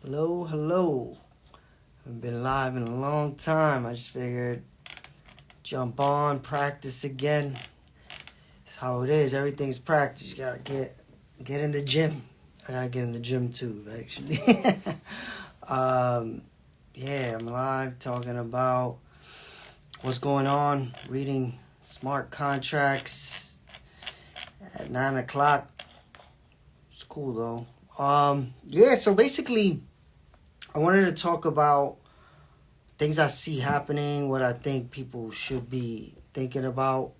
Hello, hello. Haven't been live in a long time. I just figured jump on, practice again. That's how it is. Everything's practice. You gotta get in the gym. I gotta get in the gym too, actually. Yeah, I'm live talking about what's going on. Reading smart contracts at 9 o'clock. It's cool though. Yeah. So basically, I wanted to talk about things I see happening, what I think people should be thinking about.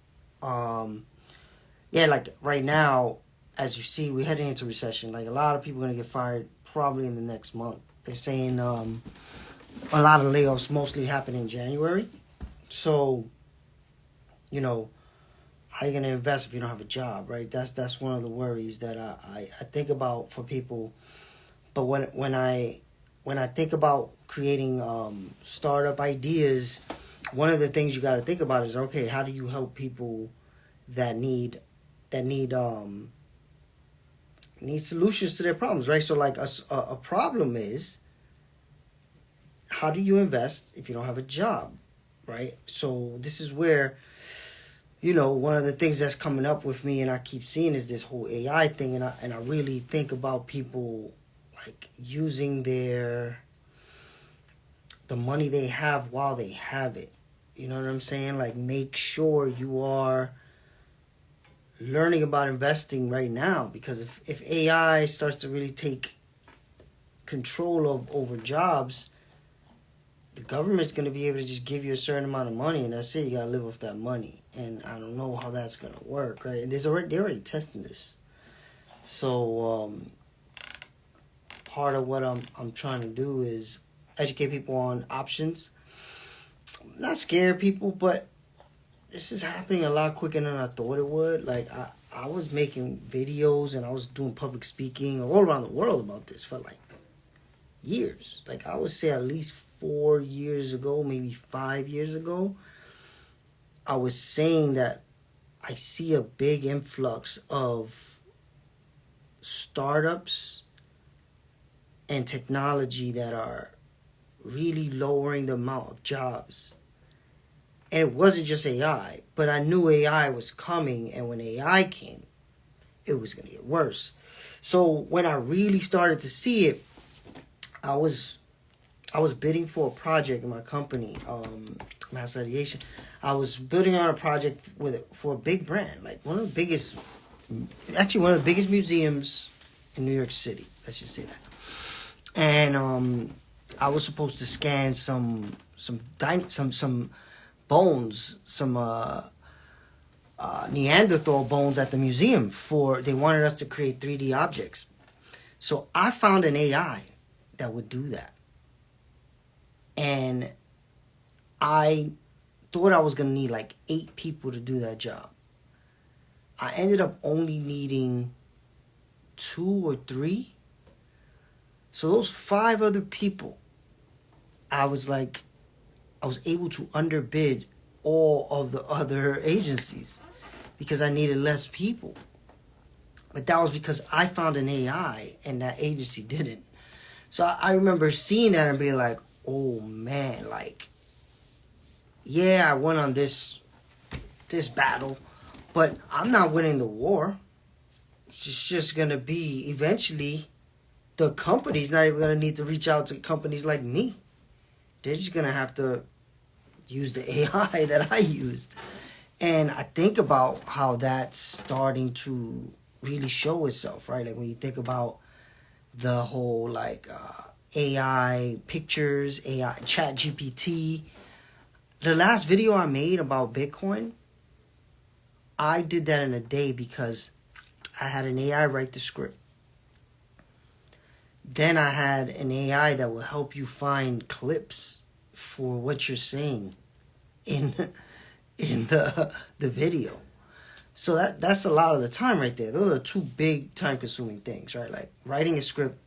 Yeah, like right now, as you see, we're heading into recession. Like a lot of people are gonna get fired probably in the next month. They're saying a lot of layoffs mostly happen in January. So, how are you gonna invest if you don't have a job, right? That's one of the worries that I think about for people. But when I think about creating startup ideas, one of the things you got to think about is, okay, how do you help people that need solutions to their problems, right? So like a problem is, how do you invest if you don't have a job, right? So this is where, one of the things that's coming up with me and I keep seeing is this whole AI thing, and I really think about people like using the money they have while they have it. You know what I'm saying? Like, make sure you are learning about investing right now, because if AI starts to really take control over jobs, the government's going to be able to just give you a certain amount of money, and that's it. You got to live off that money, and I don't know how that's going to work, right? And they're already testing this. So part of what I'm trying to do is educate people on options. Not scare people, but this is happening a lot quicker than I thought it would. Like, I was making videos and I was doing public speaking all around the world about this for like years. Like, I would say at least 4 years ago, maybe 5 years ago, I was saying that I see a big influx of startups and technology that are really lowering the amount of jobs. And it wasn't just AI, but I knew AI was coming, and when AI came, it was going to get worse. So when I really started to see it, I was bidding for a project in my company, Mass Ideation. I was building on a project for a big brand, like one of the biggest museums in New York City. Let's just say that. And I was supposed to scan some bones, some Neanderthal bones at the museum. They wanted us to create 3D objects. So I found an AI that would do that. And I thought I was going to need like 8 people to do that job. I ended up only needing 2 or 3. So those 5 other people, I was able to underbid all of the other agencies because I needed less people. But that was because I found an AI and that agency didn't. So I remember seeing that and being like, oh man, like, yeah, I went on this battle, but I'm not winning the war. It's just going to be eventually the company's not even going to need to reach out to companies like me. They're just going to have to use the AI that I used. And I think about how that's starting to really show itself, right? Like when you think about the whole like AI pictures, AI chat GPT. The last video I made about Bitcoin, I did that in a day because I had an AI write the script. Then I had an AI that will help you find clips for what you're saying in the video. So that's a lot of the time right there. Those are 2 big time consuming things, right? Like writing a script,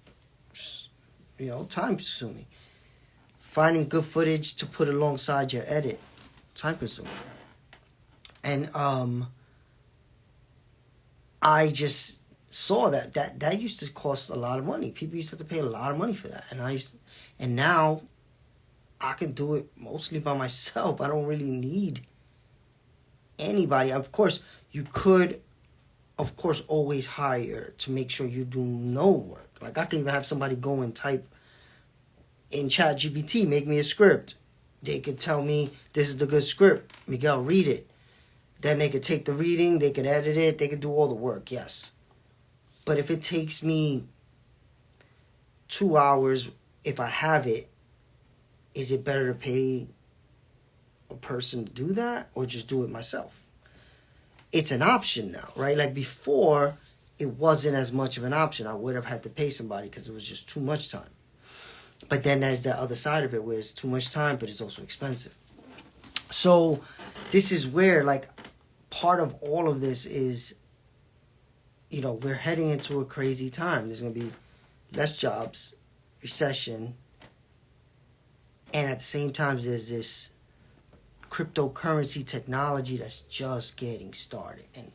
time consuming. Finding good footage to put alongside your edit, time consuming. And I just saw that used to cost a lot of money. People used to have to pay a lot of money for that, and now I can do it mostly by myself. I don't really need anybody. Of course, you could, of course, always hire to make sure you do no work. Like I can even have somebody go and type in ChatGPT, make me a script. They could tell me this is the good script. Miguel, read it. Then they could take the reading, they could edit it, they could do all the work, yes. But if it takes me 2 hours, if I have it, is it better to pay a person to do that or just do it myself? It's an option now, right? Like before, it wasn't as much of an option. I would have had to pay somebody because it was just too much time. But then there's the other side of it where it's too much time, but it's also expensive. So this is where, like, part of all of this is, you know, we're heading into a crazy time. There's going to be less jobs, recession, and at the same time, there's this cryptocurrency technology that's just getting started. And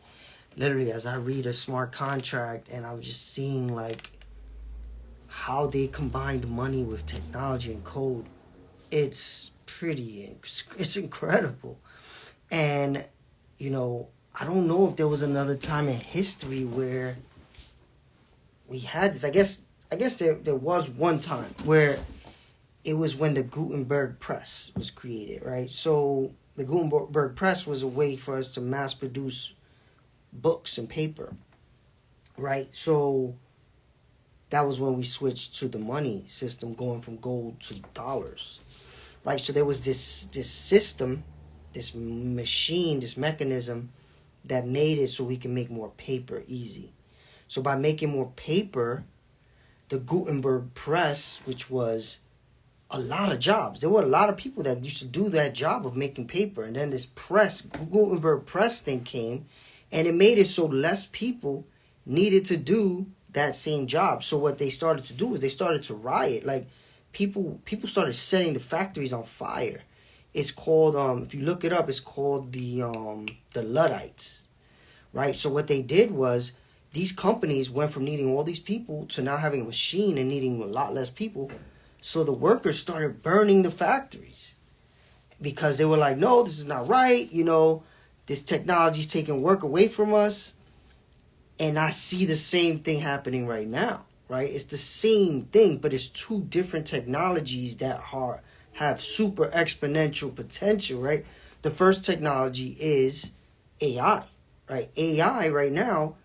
literally, as I read a smart contract, and I'm just seeing, like, how they combined money with technology and code, it's incredible. And, you know, I don't know if there was another time in history where we had this. I guess there was one time where it was when the Gutenberg press was created, right? So the Gutenberg press was a way for us to mass produce books and paper, right? So that was when we switched to the money system, going from gold to dollars, right? So there was this system, this machine, this mechanism that made it so we can make more paper easy. So by making more paper, the Gutenberg press, which was a lot of jobs. There were a lot of people that used to do that job of making paper. And then this Gutenberg press thing came, and it made it so less people needed to do that same job. So what they started to do is they started to riot. Like people started setting the factories on fire. It's called, if you look it up, it's called the Luddites, right? So what they did was these companies went from needing all these people to now having a machine and needing a lot less people. So the workers started burning the factories because they were like, no, this is not right. You know, this technology is taking work away from us. And I see the same thing happening right now, right? It's the same thing, but it's two different technologies that have super exponential potential, right? The first technology is AI, right? AI right now,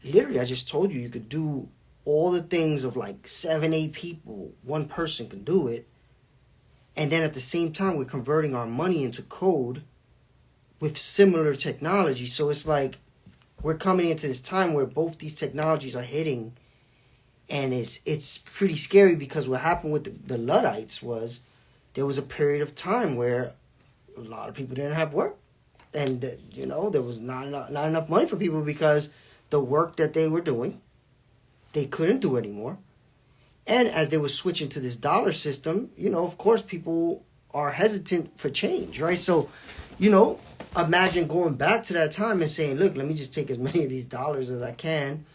literally, I just told you could do all the things of like 7, 8 people. One person can do it. And then at the same time, we're converting our money into code with similar technology. So it's like we're coming into this time where both these technologies are hitting. And it's pretty scary because what happened with the Luddites was there was a period of time where a lot of people didn't have work. And, you know, there was not enough money for people because the work that they were doing, they couldn't do anymore. And as they were switching to this dollar system, you know, of course, people are hesitant for change, right? So, you know, imagine going back to that time and saying, look, let me just take as many of these dollars as I can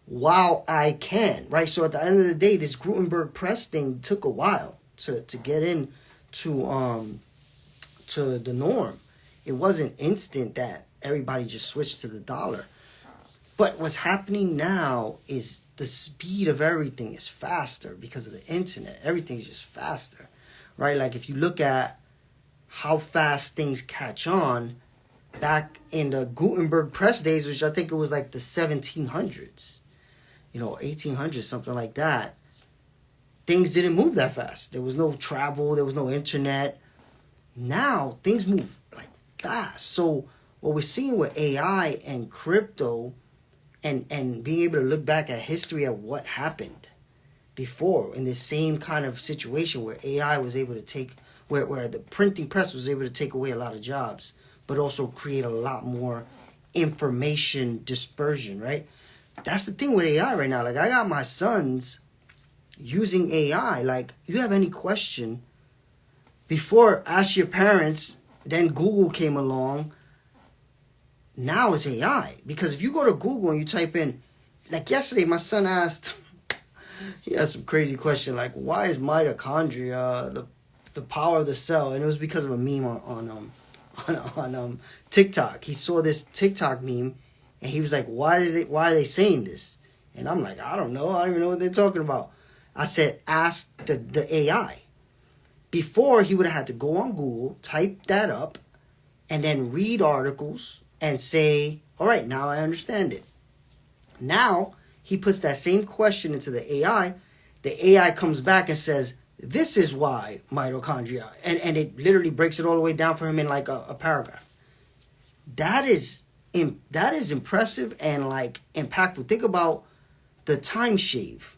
while I can, right? So at the end of the day, this Gutenberg press thing took a while to get in to the norm. It wasn't instant that everybody just switched to the dollar. But what's happening now is the speed of everything is faster because of the internet. Everything's just faster, right? Like if you look at how fast things catch on back in the Gutenberg press days, which I think it was like the 1700s, you know, 1800s, something like that. Things didn't move that fast. There was no travel. There was no internet. Now things move like fast. So what we're seeing with AI and crypto and being able to look back at history at what happened before in this same kind of situation where AI was able to take, where the printing press was able to take away a lot of jobs, but also create a lot more information dispersion, right? That's the thing with AI right now. Like I got my sons using AI. Like you have any question, before ask your parents, then Google came along. Now it's AI. Because if you go to Google and you type in, like yesterday, my son asked, he asked some crazy question like, why is mitochondria the power of the cell? And it was because of a meme on TikTok. He saw this TikTok meme, and he was like, why are they saying this? And I'm like, I don't know. I don't even know what they're talking about. I said, ask the AI. Before, he would have had to go on Google, type that up, and then read articles and say, all right, now I understand it. Now, he puts that same question into the AI. The AI comes back and says, this is why mitochondria. And it literally breaks it all the way down for him in like a paragraph. That is impressive and like impactful. Think about the time shave.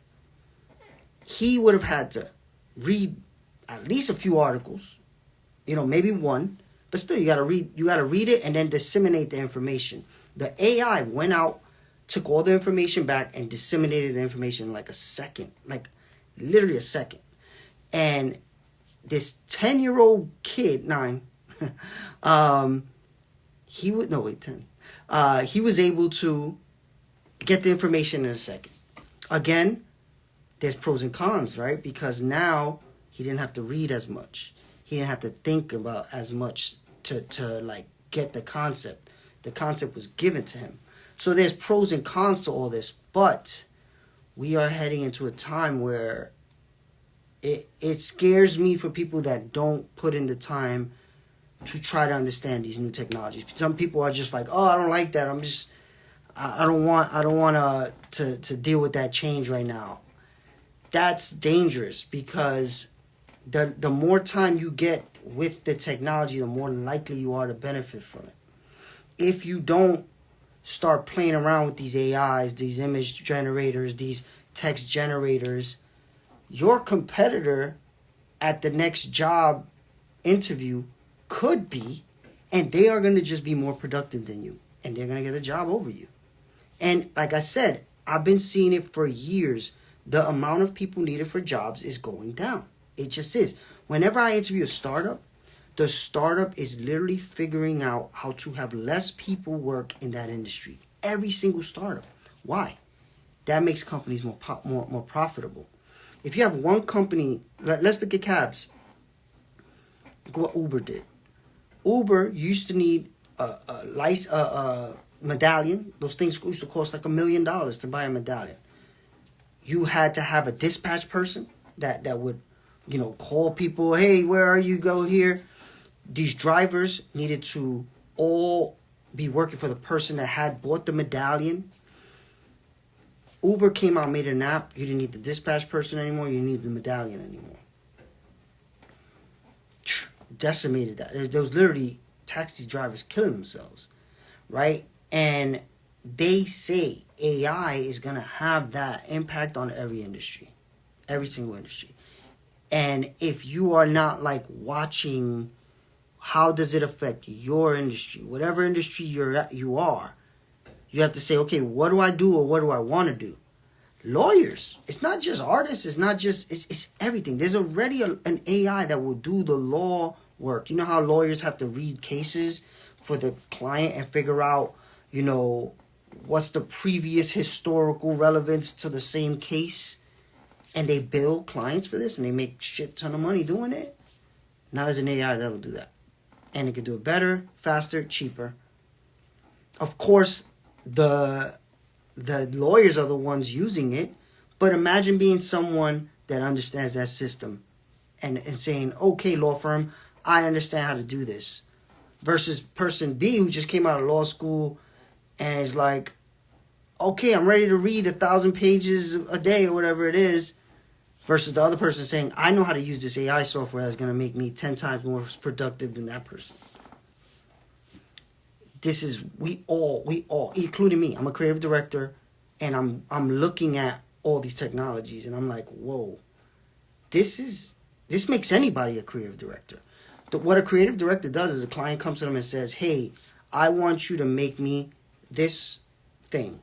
He would have had to read at least a few articles, maybe one, but still you gotta read it and then disseminate the information. The AI went out, took all the information back and disseminated the information in like a second, like literally a second. And this 10-year-old kid, 9, he was able to get the information in a second. Again, there's pros and cons, right? Because now he didn't have to read as much. He didn't have to think about as much to like get the concept. The concept was given to him. So there's pros and cons to all this, but we are heading into a time where it scares me for people that don't put in the time to try to understand these new technologies. Some people are just like, oh, I don't like that. I don't want to deal with that change right now. That's dangerous because the more time you get with the technology, the more likely you are to benefit from it. If you don't start playing around with these AIs, these image generators, these text generators, your competitor at the next job interview could be, and they are going to just be more productive than you, and they're going to get the job over you. And like I said, I've been seeing it for years. The amount of people needed for jobs is going down. It just is. Whenever I interview a startup, the startup is literally figuring out how to have less people work in that industry. Every single startup. Why? That makes companies more profitable. If you have one company, let's look at cabs. Look what Uber did. Uber used to need a medallion. Those things used to cost like $1 million to buy a medallion. You had to have a dispatch person that would, call people, hey, where are you? Go here. These drivers needed to all be working for the person that had bought the medallion. Uber came out, made an app. You didn't need the dispatch person anymore. You didn't need the medallion anymore. Decimated that. There was literally taxi drivers killing themselves, right? And they say AI is going to have that impact on every industry, every single industry. And if you are not like watching, how does it affect your industry? Whatever industry you are, you have to say, okay, what do I do or what do I want to do? Lawyers, it's not just artists, it's everything. There's already an AI that will do the law work. You know how lawyers have to read cases for the client and figure out, what's the previous historical relevance to the same case? And they bill clients for this and they make shit ton of money doing it. Now there's an AI that'll do that. And it can do it better, faster, cheaper. Of course, the lawyers are the ones using it, but imagine being someone that understands that system and saying, okay, law firm, I understand how to do this. Versus person B who just came out of law school and is like, okay, I'm ready to read 1,000 pages a day or whatever it is. Versus the other person saying, I know how to use this AI software that's going to make me 10 times more productive than that person. This is, we all, including me. I'm a creative director, and I'm looking at all these technologies, and I'm like, whoa, this makes anybody a creative director. What a creative director does is a client comes to them and says, hey, I want you to make me this thing.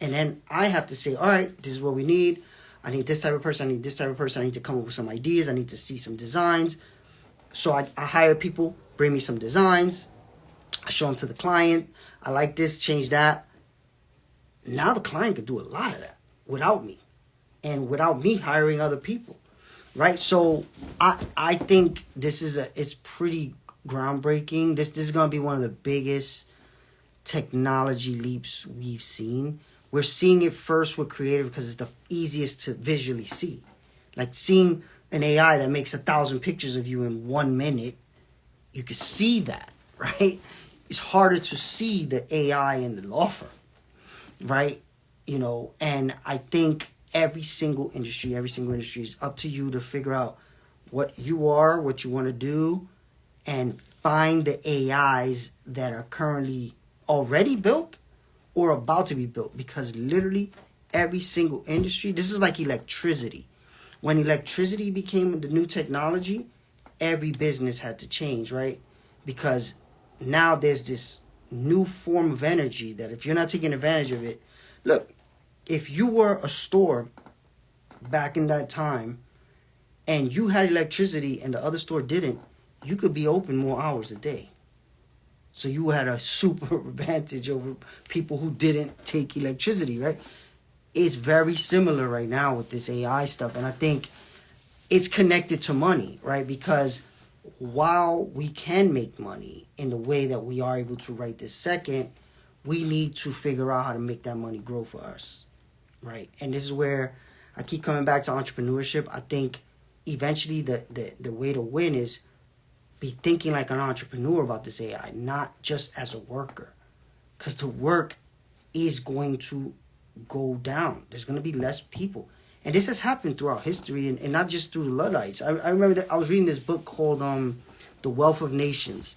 And then I have to say, all right, this is what we need. I need this type of person. I need this type of person. I need to come up with some ideas. I need to see some designs. So I hire people, bring me some designs. I show them to the client. I like this, change that. Now the client could do a lot of that without me, and without me hiring other people, right? So I think it's pretty groundbreaking. This is gonna be one of the biggest technology leaps we've seen. We're seeing it first with creative because it's the easiest to visually see. Like seeing an AI that makes 1,000 pictures of you in 1 minute, you can see that, right? It's harder to see the AI in the law firm, right? And I think every single industry is up to you to figure out what you are, what you want to do, and find the AIs that are currently already built or about to be built. Because literally every single industry, this is like electricity. When electricity became the new technology, every business had to change, right? Because now there's this new form of energy that if you're not taking advantage of it, look, if you were a store back in that time and you had electricity and the other store didn't, you could be open more hours a day. So you had a super advantage over people who didn't take electricity, right? It's very similar right now with this AI stuff. And I think it's connected to money, right? Because while we can make money in the way that we are able to right this second, we need to figure out how to make that money grow for us, right? And this is where I keep coming back to entrepreneurship. I think eventually the way to win is be thinking like an entrepreneur about this AI, not just as a worker. Because the work is going to go down. There's going to be less people. And this has happened throughout history, and not just through the Luddites. I remember that I was reading this book called The Wealth of Nations.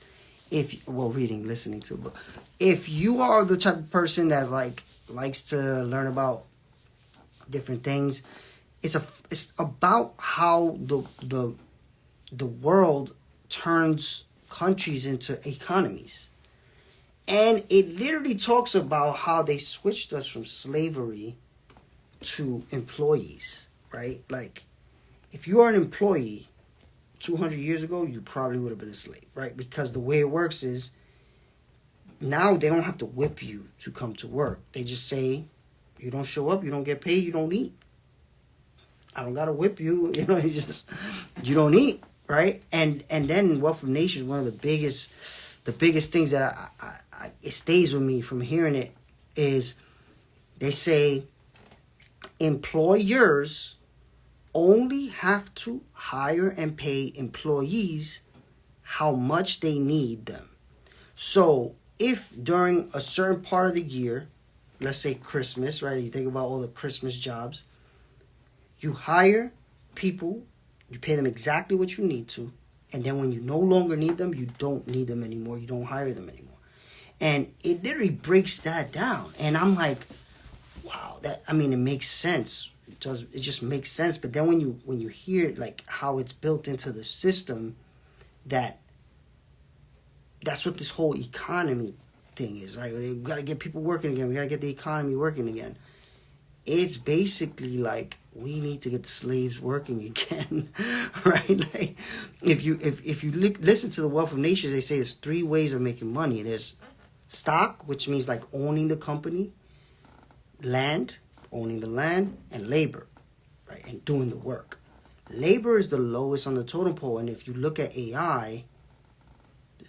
Listening to a book. If you are the type of person that likes to learn about different things, it's about how the world turns countries into economies. And it literally talks about how they switched us from slavery to employees, right? Like, if you are an employee 200 years ago, you probably would have been a slave, right? Because the way it works is now they don't have to whip you to come to work. They just say, you don't show up, you don't get paid, you don't eat. I don't got to whip you, you don't eat, right? And then Wealth of Nations, one of the biggest things that it stays with me from hearing it is they say employers only have to hire and pay employees how much they need them. So if during a certain part of the year, let's say Christmas, right? You think about all the Christmas jobs, you hire people, you pay them exactly what you need to, and then when you no longer need them, you don't need them anymore. You don't hire them anymore. And it literally breaks that down. And I'm like, wow, it makes sense. It just makes sense. But then when you hear like how it's built into the system, that's what this whole economy thing is, right? We got to get people working again. We got to get the economy working again. It's basically like we need to get the slaves working again, right? Like if you listen to the Wealth of Nations, they say there's 3 ways of making money. There's stock, which means like owning the company, land, owning the land, and labor, right? And doing the work. Labor is the lowest on the totem pole, and if you look at AI,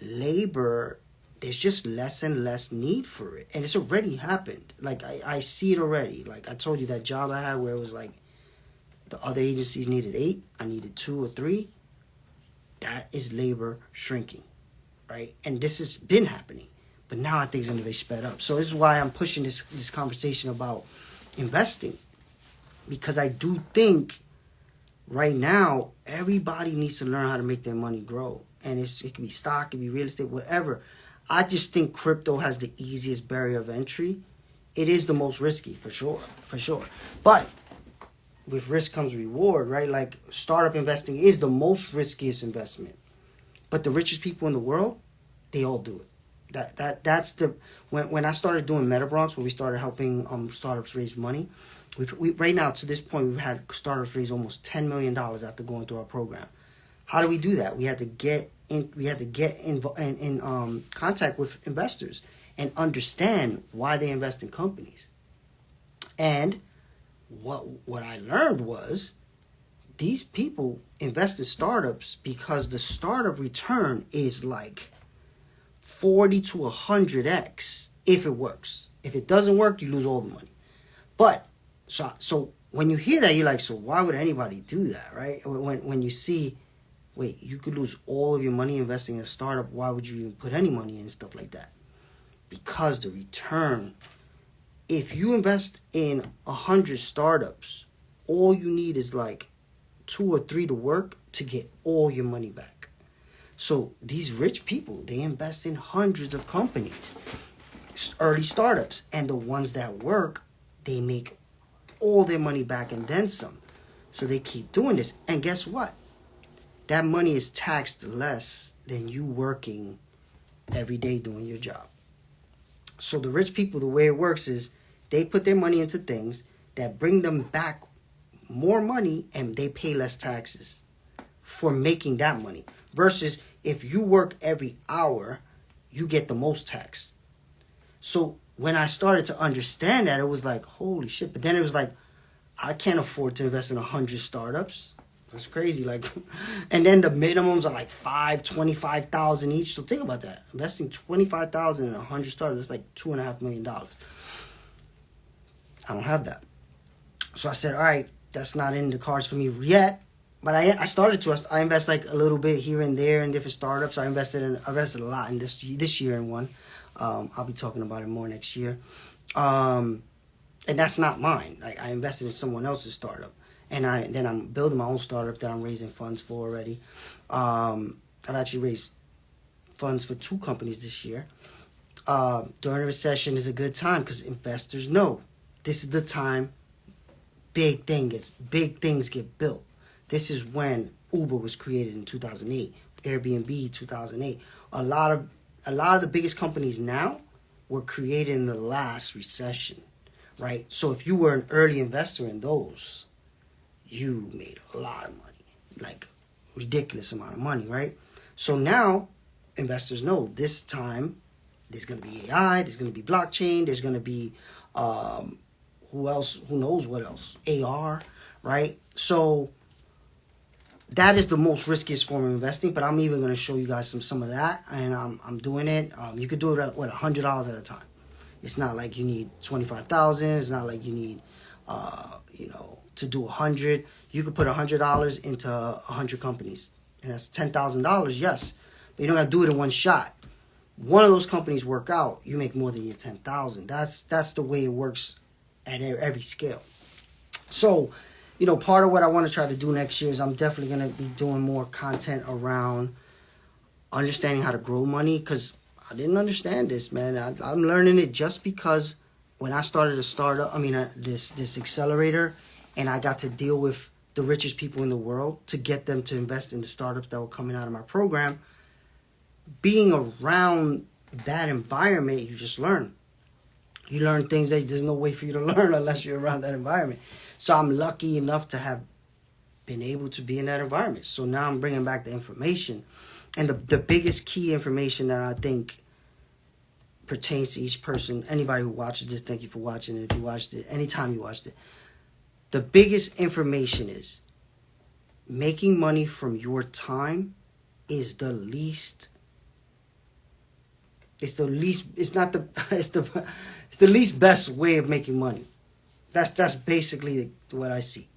labor, there's just less and less need for it. And it's already happened. Like, I see it already. Like, I told you that job I had where it was like the other agencies needed 8, I needed 2 or 3. That is labor shrinking, right? And this has been happening. But now I think it's going to be sped up. So this is why I'm pushing this conversation about investing. Because I do think right now, everybody needs to learn how to make their money grow. And it can be stock, it can be real estate, whatever. I just think crypto has the easiest barrier of entry. It is the most risky, for sure. But with risk comes reward, right? Like, startup investing is the most riskiest investment. But the richest people in the world, they all do it. That's the when I started doing MetaBronx, when we started helping startups raise money, we right now to this point we've had startups raise almost $10 million after going through our program. How do we do that? We had to get in contact with investors and understand why they invest in companies, And what I learned was these people invest in startups because the startup return is like 40 to 100x if it works. If it doesn't work, you lose all the money. But so when you hear that, you're like, so why would anybody do that, right? When you see, wait, you could lose all of your money investing in a startup, why would you even put any money in stuff like that? Because the return, if you invest in 100 startups, all you need is like 2 or 3 to work to get all your money back. So these rich people, they invest in hundreds of companies, early startups, and the ones that work, they make all their money back and then some. So they keep doing this. And guess what? That money is taxed less than you working every day doing your job. So the rich people, the way it works is they put their money into things that bring them back more money and they pay less taxes for making that money. Versus if you work every hour, you get the most tax. So when I started to understand that, it was like, holy shit. But then it was like, I can't afford to invest in 100 startups. That's crazy. Like, and then the minimums are like 25,000 each. So think about that. Investing 25,000 in 100 startups, that's like $2.5 million. I don't have that. So I said, all right, that's not in the cards for me yet. But I started to. I invest like a little bit here and there in different startups. I invested a lot in this year in one. I'll be talking about it more next year. And that's not mine. I invested in someone else's startup. And then I'm building my own startup that I'm raising funds for already. I've actually raised funds for 2 companies this year. During a recession is a good time because investors know this is the time big things get built. This is when Uber was created in 2008, Airbnb 2008. A lot of the biggest companies now were created in the last recession, right? So if you were an early investor in those, you made a lot of money, like ridiculous amount of money, right? So now investors know this time there's going to be AI, there's going to be blockchain, there's going to be who knows what else, AR, right? So that is the most riskiest form of investing, but I'm even going to show you guys some of that, and I'm doing it. You could do it at $100 at a time. It's not like you need 25,000. It's not like you need to do 100. You could put $100 into 100 companies, and that's $10,000. Yes, but you don't have to do it in one shot. One of those companies work out, you make more than your 10,000. That's the way it works at every scale. So, part of what I want to try to do next year is I'm definitely going to be doing more content around understanding how to grow money, because I didn't understand this, man. I'm learning it just because when I started a startup, this accelerator, and I got to deal with the richest people in the world to get them to invest in the startups that were coming out of my program. Being around that environment, you just learn. You learn things that there's no way for you to learn unless you're around that environment. So I'm lucky enough to have been able to be in that environment. So now I'm bringing back the information. And the biggest key information that I think pertains to each person, anybody who watches this, thank you for watching it. If you watched it, anytime you watched it, the biggest information is making money from your time is the least best way of making money. That's basically what I see.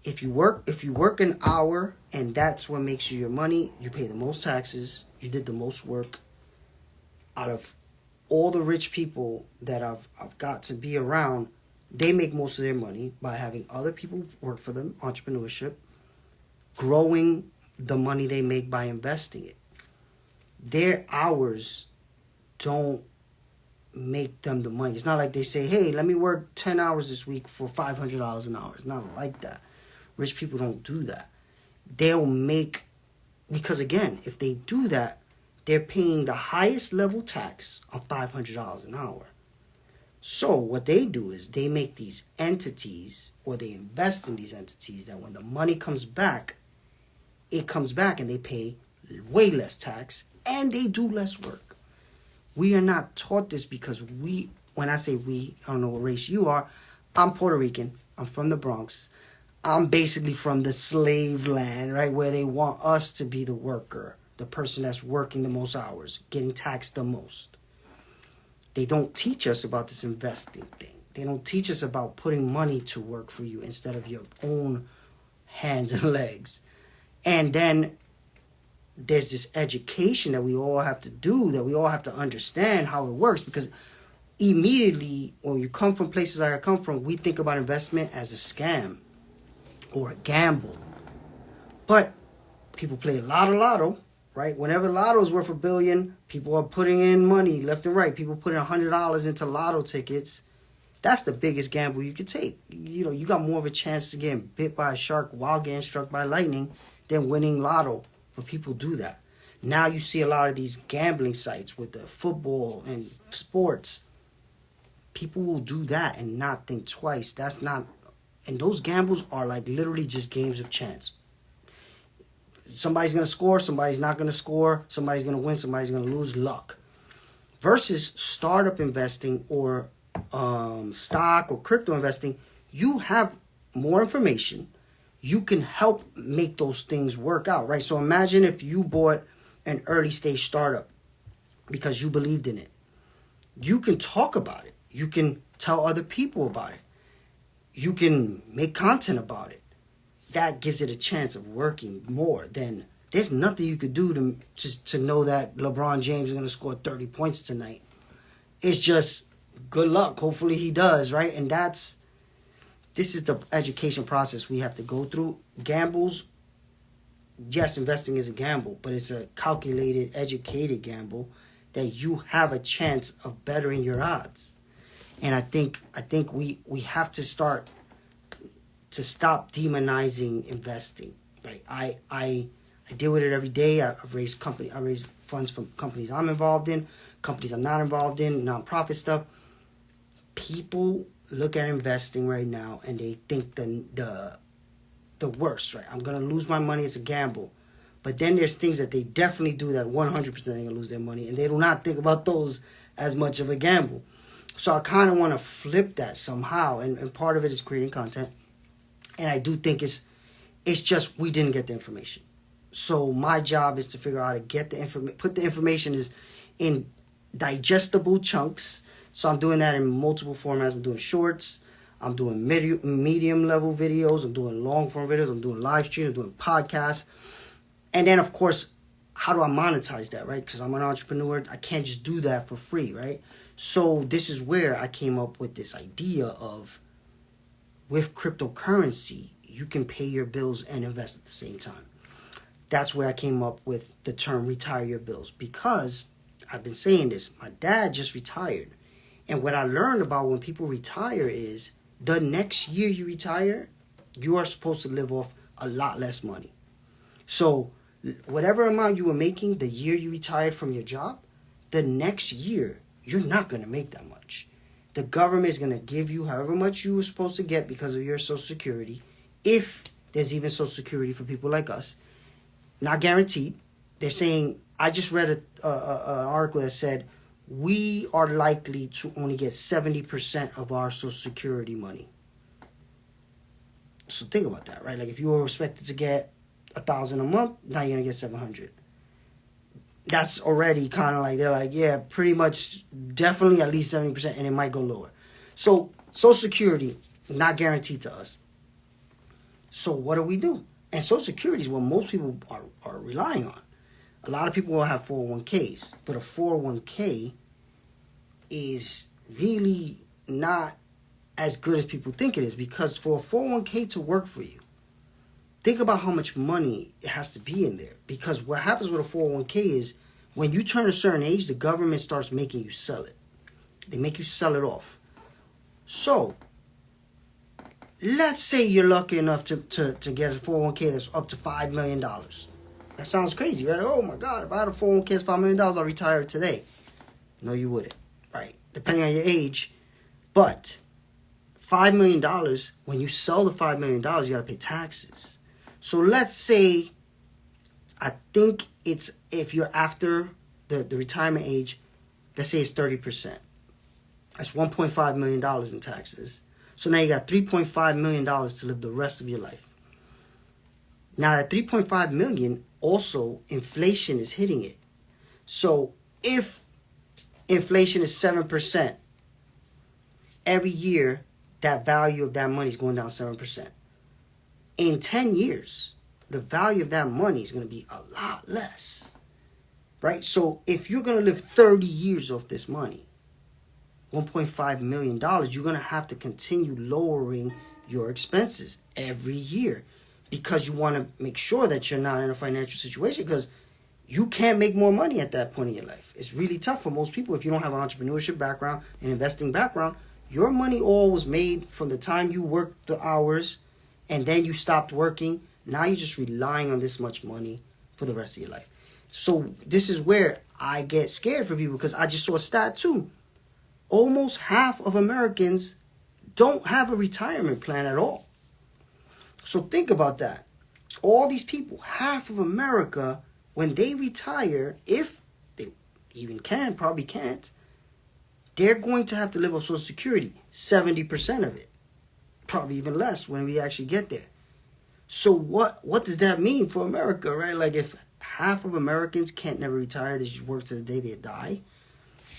If you work an hour and that's what makes you your money, you pay the most taxes, you did the most work. Out of all the rich people that I've got to be around, they make most of their money by having other people work for them, entrepreneurship, growing the money they make by investing it. Their hours don't make them the money. It's not like they say, hey, let me work 10 hours this week for $500 an hour. It's not like that. Rich people don't do that. They'll make, because again, if they do that, they're paying the highest level tax on $500 an hour. So what they do is they make these entities, or they invest in these entities, that when the money comes back, it comes back and they pay way less tax and they do less work. We are not taught this because when I say we, I don't know what race you are, I'm Puerto Rican. I'm from the Bronx. I'm basically from the slave land, right? Where they want us to be the worker, the person that's working the most hours, getting taxed the most. They don't teach us about this investing thing. They don't teach us about putting money to work for you instead of your own hands and legs. And then there's this education that we all have to do, that we all have to understand how it works, because immediately when you come from places like I come from, we think about investment as a scam or a gamble. But people play lotto, right? Whenever lotto is worth $1 billion, people are putting in money left and right. People putting $100 into lotto tickets. That's the biggest gamble you could take. You know, you got more of a chance to get bit by a shark while getting struck by lightning than winning lotto. But people do that. Now you see a lot of these gambling sites with the football and sports. People will do that and not think twice. That's not, and those gambles are like literally just games of chance. Somebody's going to score, somebody's not going to score, somebody's going to win, somebody's going to lose. Luck. Versus startup investing or stock or crypto investing, you have more information. You can help make those things work out, right? So imagine if you bought an early stage startup because you believed in it. You can talk about it. You can tell other people about it. You can make content about it. That gives it a chance of working more than, there's nothing you could do to just to know that LeBron James is going to score 30 points tonight. It's just good luck. Hopefully he does, right? And this is the education process we have to go through. Gambles, yes, investing is a gamble, but it's a calculated, educated gamble that you have a chance of bettering your odds. And I think we have to start to stop demonizing investing. Right? I deal with it every day. I raise funds from companies I'm involved in, companies I'm not involved in, nonprofit stuff. People look at investing right now and they think the worst, right? I'm gonna lose my money, it's a gamble. But then there's things that they definitely do that 100% they're gonna lose their money, and they do not think about those as much of a gamble. So I kind of want to flip that somehow, and part of it is creating content. And I do think it's just we didn't get the information. So my job is to figure out how to get the information, put the information in digestible chunks. So I'm doing that in multiple formats. I'm doing shorts, I'm doing medium level videos, I'm doing long form videos, I'm doing live streams, I'm doing podcasts. And then of course, how do I monetize that, right? Because I'm an entrepreneur, I can't just do that for free, right? So this is where I came up with this idea of, with cryptocurrency, you can pay your bills and invest at the same time. That's where I came up with the term retire your bills, because I've been saying this. My dad just retired. And what I learned about when people retire is the next year you retire, you are supposed to live off a lot less money. So whatever amount you were making the year you retired from your job, the next year, you're not going to make that much. The government is going to give you however much you were supposed to get because of your Social Security, if there's even Social Security for people like us. Not guaranteed. They're saying, I just read an article that said, we are likely to only get 70% of our Social Security money. So think about that, right? Like if you were expected to get $1,000 a month, now you're going to get $700. That's already kind of like, they're like, yeah, pretty much, definitely at least 70%, and it might go lower. So Social Security, not guaranteed to us. So what do we do? And Social Security is what most people are relying on. A lot of people will have 401ks, but a 401k is really not as good as people think it is, because for a 401k to work for you, think about how much money it has to be in there. Because what happens with a 401k is when you turn a certain age, the government starts making you sell it. They make you sell it off. So let's say you're lucky enough to get a 401k that's up to $5 million. That sounds crazy, right? Oh my God, if I had a 401k that's $5 million, I'll retire today. No, you wouldn't, right? Depending on your age. But $5 million, when you sell the $5 million, you got to pay taxes. So let's say, I think it's, if you're after the retirement age, let's say it's 30%. That's $1.5 million in taxes. So now you got $3.5 million to live the rest of your life. Now that $3.5 million, also inflation is hitting it. So if inflation is 7%, every year that value of that money is going down 7%. In 10 years, the value of that money is going to be a lot less. Right? So if you're going to live 30 years off this money, $1.5 million, you're going to have to continue lowering your expenses every year because you want to make sure that you're not in a financial situation, because you can't make more money at that point in your life. It's really tough for most people if you don't have an entrepreneurship background, an investing background. Your money all was made from the time you worked the hours and then you stopped working. Now you're just relying on this much money for the rest of your life. So this is where I get scared for people, because I just saw a stat too. Almost half of Americans don't have a retirement plan at all. So think about that. All these people, half of America, when they retire, if they even can, probably can't, they're going to have to live on Social Security, 70% of it. Probably even less when we actually get there. So what does that mean for America, right? Like if half of Americans can't never retire, they just work to the day they die,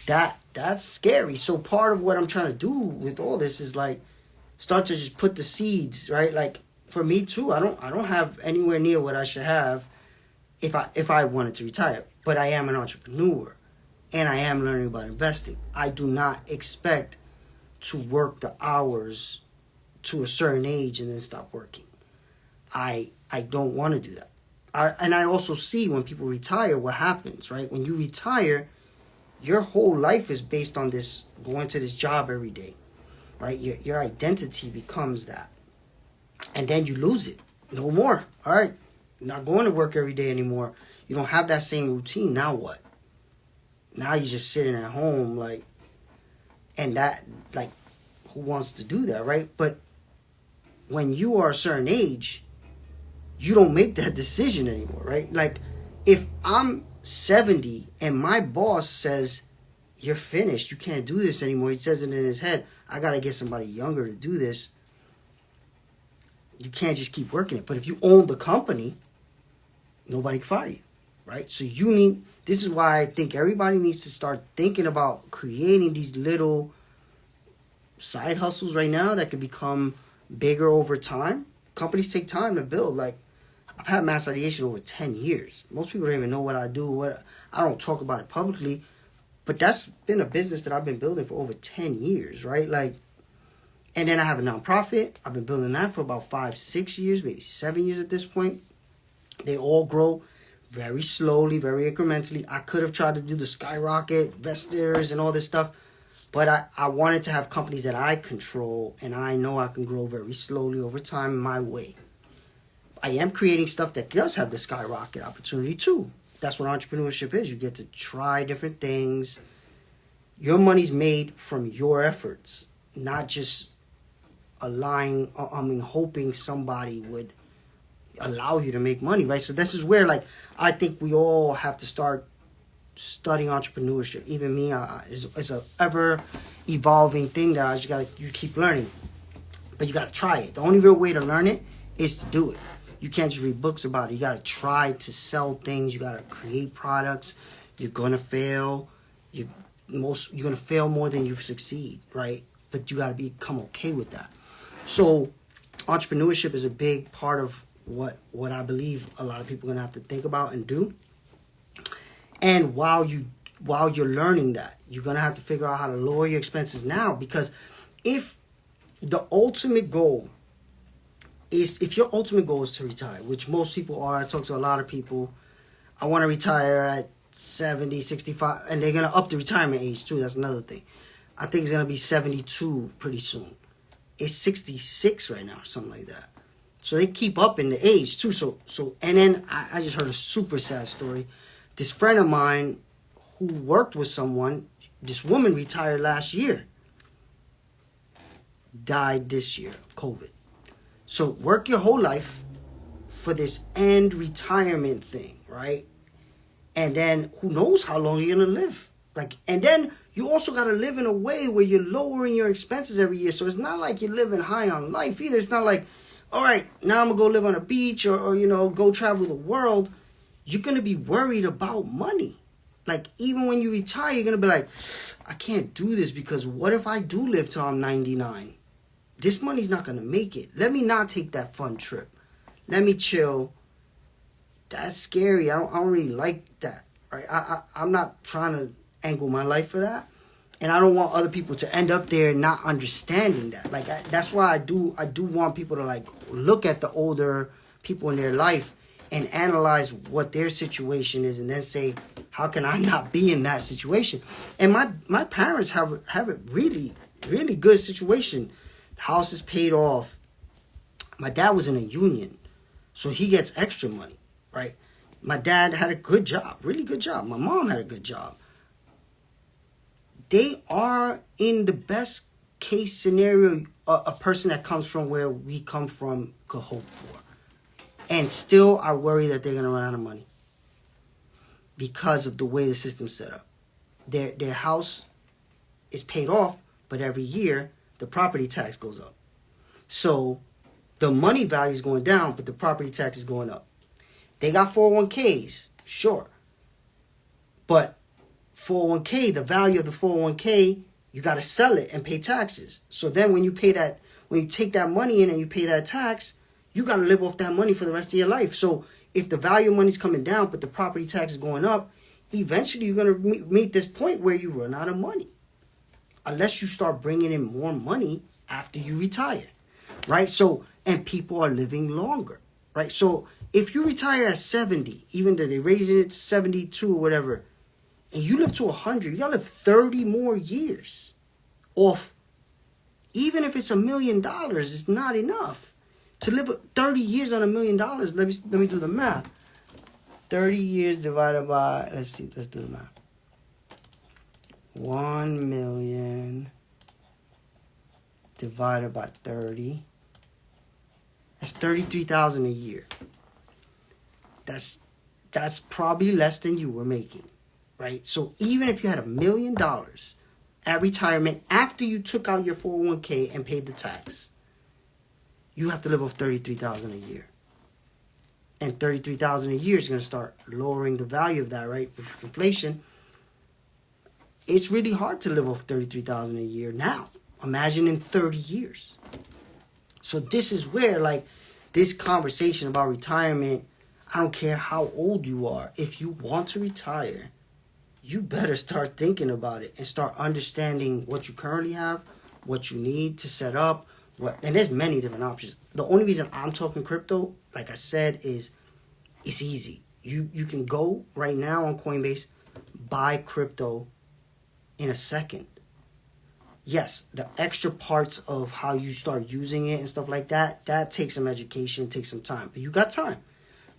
that's scary. So part of what I'm trying to do with all this is like start to just put the seeds, right? Like for me too, I don't have anywhere near what I should have if I wanted to retire. But I am an entrepreneur and I am learning about investing. I do not expect to work the hours to a certain age and then stop working. I don't want to do that. And I also see when people retire what happens, right? When you retire, your whole life is based on this, going to this job every day, right? Your identity becomes that. And then you lose it. No more. All right. You're not going to work every day anymore. You don't have that same routine. Now what? Now you're just sitting at home, like, and that, like, who wants to do that, right? But when you are a certain age, you don't make that decision anymore, right? Like, if I'm 70 and my boss says, you're finished, you can't do this anymore, he says it in his head, I got to get somebody younger to do this, you can't just keep working it. But if you own the company, nobody can fire you, right? So this is why I think everybody needs to start thinking about creating these little side hustles right now that could become bigger over time. Companies take time to build. Like, I've had mass ideation over 10 years. Most people don't even know what I do. I don't talk about it publicly, but that's been a business that I've been building for over 10 years, right? Like, and then I have a nonprofit. I've been building that for about 5-6 years, maybe 7 years at this point. They all grow very slowly, very incrementally. I could have tried to do the skyrocket, investors, and all this stuff, but I wanted to have companies that I control, and I know I can grow very slowly over time my way. I am creating stuff that does have the skyrocket opportunity too. That's what entrepreneurship is. You get to try different things. Your money's made from your efforts, not just hoping somebody would allow you to make money, right? So this is where, like, I think we all have to start studying entrepreneurship. Even me, it's a ever evolving thing that you keep learning, but you got to try it. The only real way to learn it is to do it. You can't just read books about it. You got to try to sell things. You got to create products. You're gonna fail. You're gonna fail more than you succeed, right? But you got to become okay with that. So entrepreneurship is a big part of what I believe a lot of people are gonna have to think about and do. And while you're learning that, you're gonna have to figure out how to lower your expenses now, because if your ultimate goal is to retire, which most people are, I talk to a lot of people, I want to retire at 70, 65, and they're gonna up the retirement age too. That's another thing. I think it's gonna be 72 pretty soon. It's 66 right now, something like that. So they keep up in the age too. So and then I just heard a super sad story. This friend of mine who worked with someone, this woman retired last year, died this year of COVID. So work your whole life for this end retirement thing, right? And then who knows how long you're gonna live? Like, and then you also got to live in a way where you're lowering your expenses every year. So it's not like you're living high on life either. It's not like, all right, now I'm going to go live on a beach or go travel the world. You're going to be worried about money. Like, even when you retire, you're going to be like, I can't do this because what if I do live till I'm 99? This money's not going to make it. Let me not take that fun trip. Let me chill. That's scary. I don't really like that. Right? I'm not trying to angle my life for that. And I don't want other people to end up there not understanding that. Like, that's why I do want people to, like, look at the older people in their life and analyze what their situation is and then say, how can I not be in that situation? And my parents have a really, really good situation. The house is paid off. My dad was in a union, so he gets extra money, right? My dad had a good job, really good job. My mom had a good job. They are, in the best case scenario, a person that comes from where we come from could hope for. And still are worried that they're going to run out of money because of the way the system's set up. Their house is paid off, but every year the property tax goes up. So the money value is going down, but the property tax is going up. They got 401ks, sure. But 401k, the value of the 401k, you got to sell it and pay taxes. So then when you take that money in and you pay that tax, you got to live off that money for the rest of your life. So if the value of money's coming down, but the property tax is going up, eventually you're going to meet this point where you run out of money. Unless you start bringing in more money after you retire, right? So, and people are living longer, right? So if you retire at 70, even though they're raising it to 72 or whatever, and you live to 100, you got to live 30 more years off. Even if it's $1 million, it's not enough. To live 30 years on $1 million, let me do the math. 30 years divided by, let's do the math. 1 million divided by 30. That's 33,000 a year. That's probably less than you were making, right? So even if you had $1 million at retirement after you took out your 401k and paid the tax, you have to live off $33,000 a year. And $33,000 a year is going to start lowering the value of that, right? With inflation, it's really hard to live off $33,000 a year now. Imagine in 30 years. So this is where, like, this conversation about retirement, I don't care how old you are. If you want to retire, you better start thinking about it and start understanding what you currently have, what you need to set up. And there's many different options. The only reason I'm talking crypto, like I said, is it's easy. You can go right now on Coinbase, buy crypto in a second. Yes, the extra parts of how you start using it and stuff like that takes some education, takes some time. But you got time.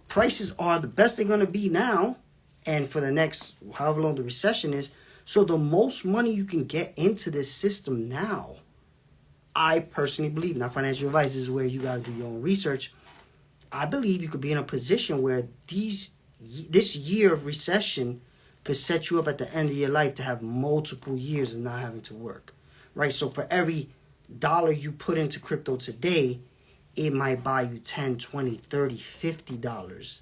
Prices are the best they're going to be now and for the next however long the recession is. So the most money you can get into this system now, I personally believe, not financial advice, this is where you got to do your own research. I believe you could be in a position where this year of recession could set you up at the end of your life to have multiple years of not having to work, right? So for every dollar you put into crypto today, it might buy you $10, $20, $30,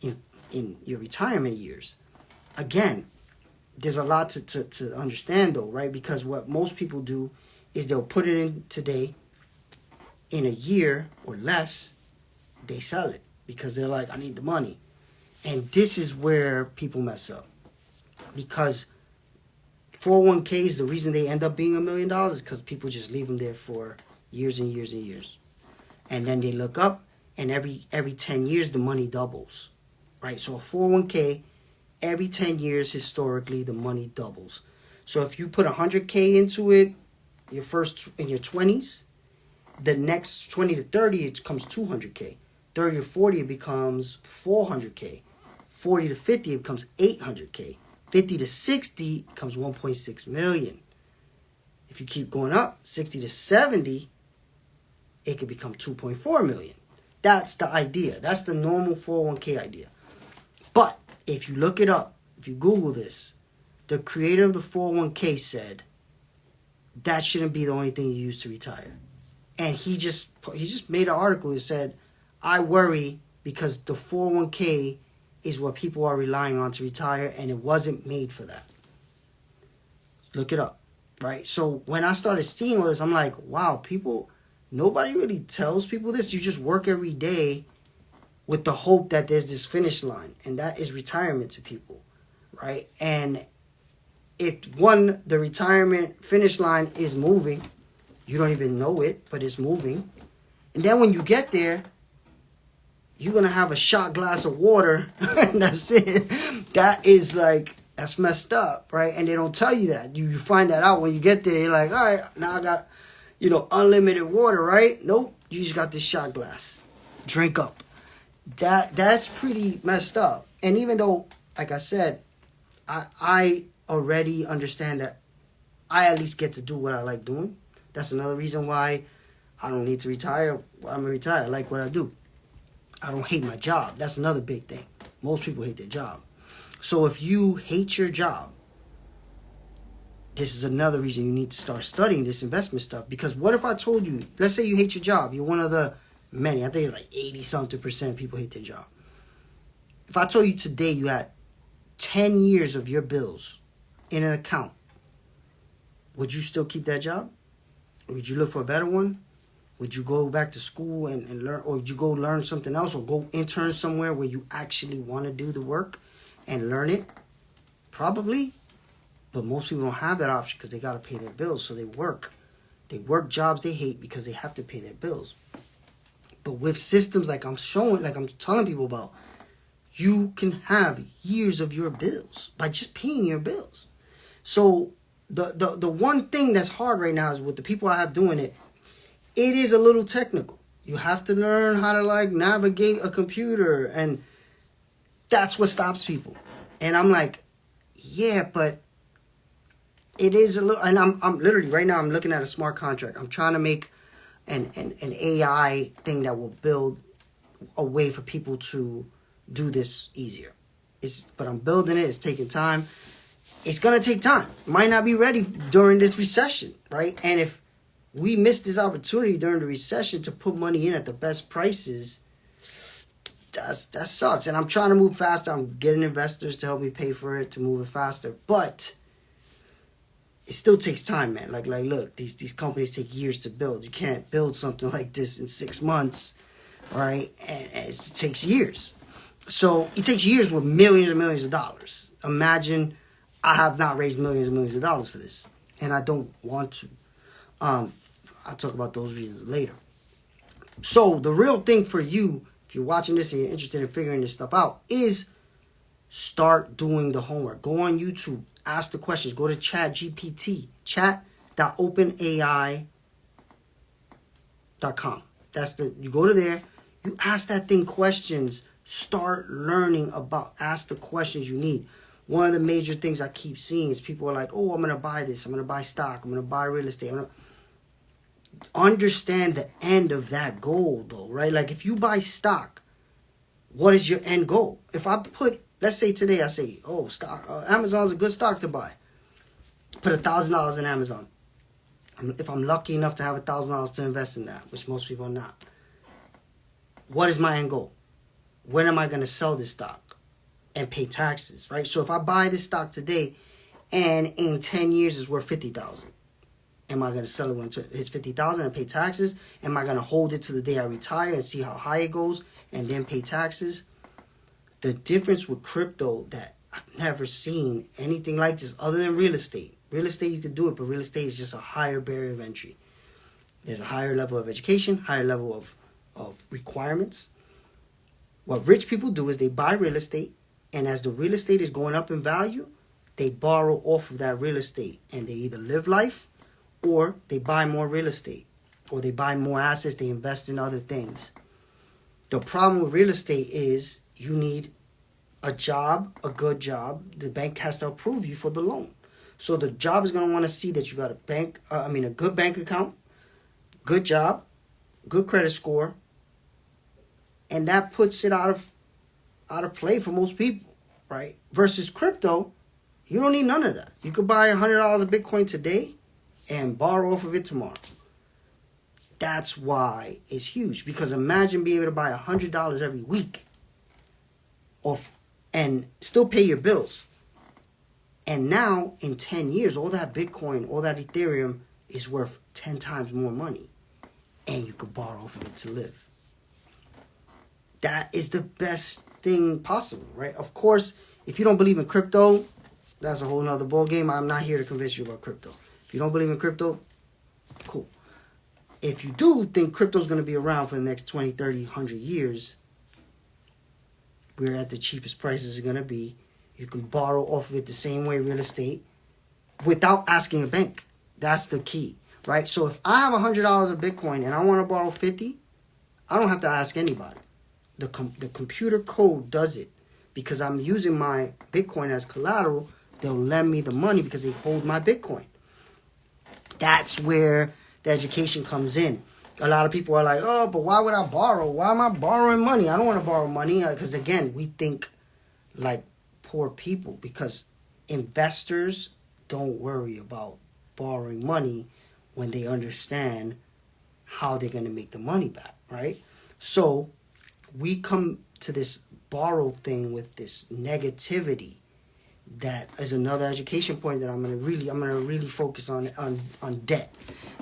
$50 in your retirement years. Again, there's a lot to understand though, right? Because what most people do is they'll put it in today, in a year or less, they sell it because they're like, I need the money. And this is where people mess up. Because 401ks, the reason they end up being $1 million is because people just leave them there for years and years and years. And then they look up, and every 10 years, the money doubles, right? So a 401k, every 10 years, historically, the money doubles. So if you put 100k into it, in your 20s, the next 20 to 30, it becomes 200k. 30 to 40, it becomes 400k. 40 to 50, it becomes 800k. 50 to 60 becomes 1.6 million. If you keep going up, 60 to 70, it could become 2.4 million. That's the idea. That's the normal 401k idea. But if you look it up, if you Google this, the creator of the 401k said that shouldn't be the only thing you use to retire. And he just made an article that said, I worry because the 401k is what people are relying on to retire, and it wasn't made for that. Look it up, right? So when I started seeing all this, I'm like, wow, nobody really tells people this. You just work every day with the hope that there's this finish line, and that is retirement to people, right? And if the retirement finish line is moving, you don't even know it, but it's moving. And then when you get there, you're going to have a shot glass of water, and that's it. That's messed up, right? And they don't tell you that. You find that out when you get there. You're like, all right, now I got, unlimited water, right? Nope, you just got this shot glass. Drink up. That's pretty messed up. And even though, like I said, I already understand that I at least get to do what I like doing. That's another reason why I don't need to retire. I'm going to retire. I like what I do. I don't hate my job. That's another big thing. Most people hate their job. So if you hate your job, this is another reason you need to start studying this investment stuff. Because what if I told you, let's say you hate your job. You're one of the many. I think it's like 80-something% of people hate their job. If I told you today you had 10 years of your bills in an account, would you still keep that job? Or would you look for a better one? Would you go back to school and learn, or would you go learn something else, or go intern somewhere where you actually want to do the work and learn it? Probably. But most people don't have that option because they got to pay their bills, so they work. They work jobs they hate because they have to pay their bills. But with systems like I'm telling people about, you can have years of your bills by just paying your bills. So the one thing that's hard right now is with the people I have doing it, it is a little technical. You have to learn how to navigate a computer, and that's what stops people. And I'm like, yeah, but it is a little, and I'm literally right now I'm looking at a smart contract. I'm trying to make an AI thing that will build a way for people to do this easier. But I'm building it. It's taking time. It's gonna take time. Might not be ready during this recession, right? And if we miss this opportunity during the recession to put money in at the best prices, that sucks. And I'm trying to move faster. I'm getting investors to help me pay for it to move it faster. But it still takes time, man. Look, these companies take years to build. You can't build something like this in 6 months, right? And it takes years. So it takes years with millions and millions of dollars. Imagine I have not raised millions and millions of dollars for this, and I don't want to. I'll talk about those reasons later. So the real thing for you, if you're watching this and you're interested in figuring this stuff out, is start doing the homework. Go on YouTube, ask the questions. Go to ChatGPT, chat.openai.com. You go to there, you ask that thing questions, start learning ask the questions you need. One of the major things I keep seeing is people are like, oh, I'm going to buy this. I'm going to buy stock. I'm going to buy real estate. Understand the end of that goal, though, right? Like, if you buy stock, what is your end goal? If I let's say today I say, oh, stock, Amazon's a good stock to buy. Put $1,000 in Amazon. If I'm lucky enough to have $1,000 to invest in that, which most people are not, what is my end goal? When am I going to sell this stock and pay taxes, right? So if I buy this stock today and in 10 years it's worth $50,000, am I going to sell it when it hits $50,000 and pay taxes? Am I going to hold it to the day I retire and see how high it goes and then pay taxes? The difference with crypto that I've never seen anything like this other than real estate. Real estate, you can do it, but real estate is just a higher barrier of entry. There's a higher level of education, higher level of requirements. What rich people do is they buy real estate, and as the real estate is going up in value, they borrow off of that real estate, and they either live life or they buy more real estate, or they buy more assets, they invest in other things. The problem with real estate is you need a job, a good job. The bank has to approve you for the loan. So the job is going to want to see that you got a good bank account, good job, good credit score, and that puts it out of play for most people, right? Versus crypto, You don't need none of that. You could buy $100 of Bitcoin today and borrow off of it tomorrow. That's why it's huge. Because imagine being able to buy $100 every week off and still pay your bills. And now, in 10 years, all that Bitcoin, all that Ethereum is worth 10 times more money. And you could borrow off of it to live. That is the best thing possible, right? Of course, if you don't believe in crypto, that's a whole nother ballgame. I'm not here to convince you about crypto. If you don't believe in crypto, cool. If you do think crypto is going to be around for the next 20, 30, 100 years, we're at the cheapest prices are going to be. You can borrow off of it the same way real estate without asking a bank. That's the key, right? So if I have $100 of Bitcoin and I want to borrow 50, I don't have to ask anybody. The computer code does it because I'm using my Bitcoin as collateral. They'll lend me the money because they hold my Bitcoin. That's where the education comes in. A lot of people are like, oh, but why would I borrow? Why am I borrowing money? I don't want to borrow money because, again, we think like poor people because investors don't worry about borrowing money when they understand how they're going to make the money back, right? So we come to this borrow thing with this negativity. That is another education point that I'm gonna really focus on debt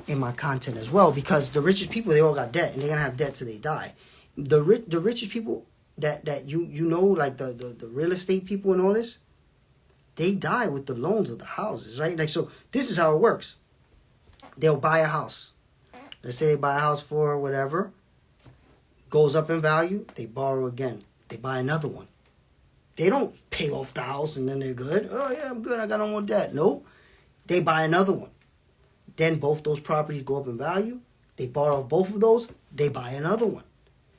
in my content as well, because the richest people, they all got debt and they're gonna have debt till they die. The richest people that you know, like the real estate people and all this, they die with the loans of the houses, right? Like, so this is how it works. They'll buy a house. Let's say they buy a house for whatever, goes up in value, they borrow again. They buy another one. They don't pay off the house and then they're good. Oh, yeah, I'm good. I got no more debt. No. They buy another one. Then both those properties go up in value. They borrow both of those. They buy another one.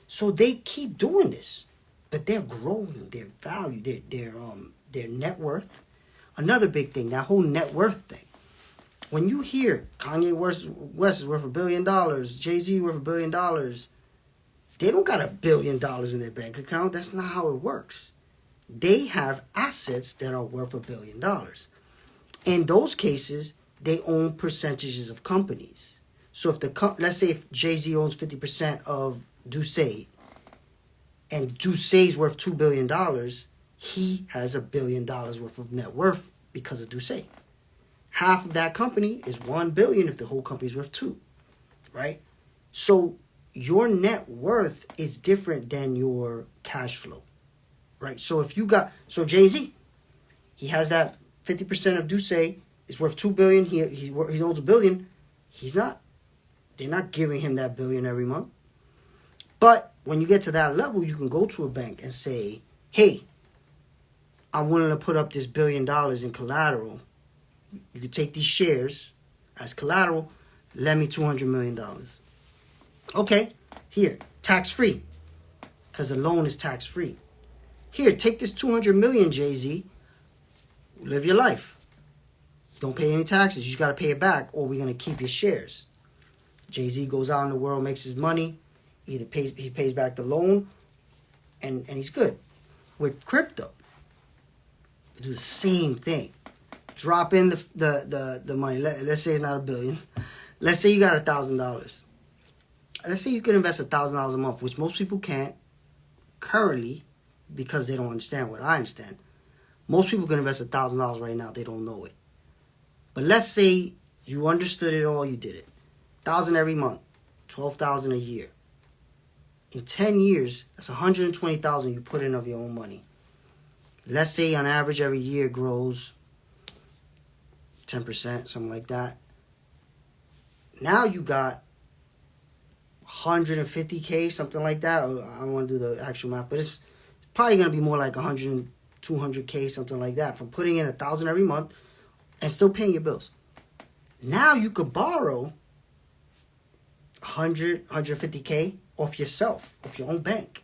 So they keep doing this. But they're growing their value, their net worth. Another big thing, that whole net worth thing. When you hear Kanye West is worth $1 billion, Jay-Z worth $1 billion, they don't got $1 billion in their bank account. That's not how it works. They have assets that are worth $1 billion. In those cases, they own percentages of companies. So if let's say if Jay-Z owns 50% of Duce, and Duce's worth $2 billion, he has $1 billion worth of net worth because of Duce. Half of that company is $1 billion if the whole company's worth $2 billion, right? So your net worth is different than your cash flow. Right, so if you got Jay-Z, he has that 50% of Duce is worth $2 billion. He owns $1 billion. They're not giving him that $1 billion every month. But when you get to that level, you can go to a bank and say, "Hey, I'm willing to put up this $1 billion in collateral. You can take these shares as collateral. Lend me $200 million. Okay, here, tax free, because the loan is tax free. Here, take this $200 million, Jay-Z. Live your life. Don't pay any taxes. You just got to pay it back, or we're going to keep your shares." Jay-Z goes out in the world, makes his money. He pays back the loan, and he's good. With crypto, you do the same thing. Drop in the money. Let's say it's not $1 billion. Let's say you got $1,000. Let's say you can invest $1,000 a month, which most people can't currently, because they don't understand what I understand. Most people can invest $1,000 right now. They don't know it. But let's say you understood it all. You did it. $1,000 every month. $12,000 a year. In 10 years, that's $120,000 you put in of your own money. Let's say on average every year grows 10%, something like that. Now you got 150K, something like that. I don't want to do the actual math, but it's probably going to be more like 100, 200K, something like that, from putting in $1,000 every month and still paying your bills. Now you could borrow 100, 150K off yourself, off your own bank,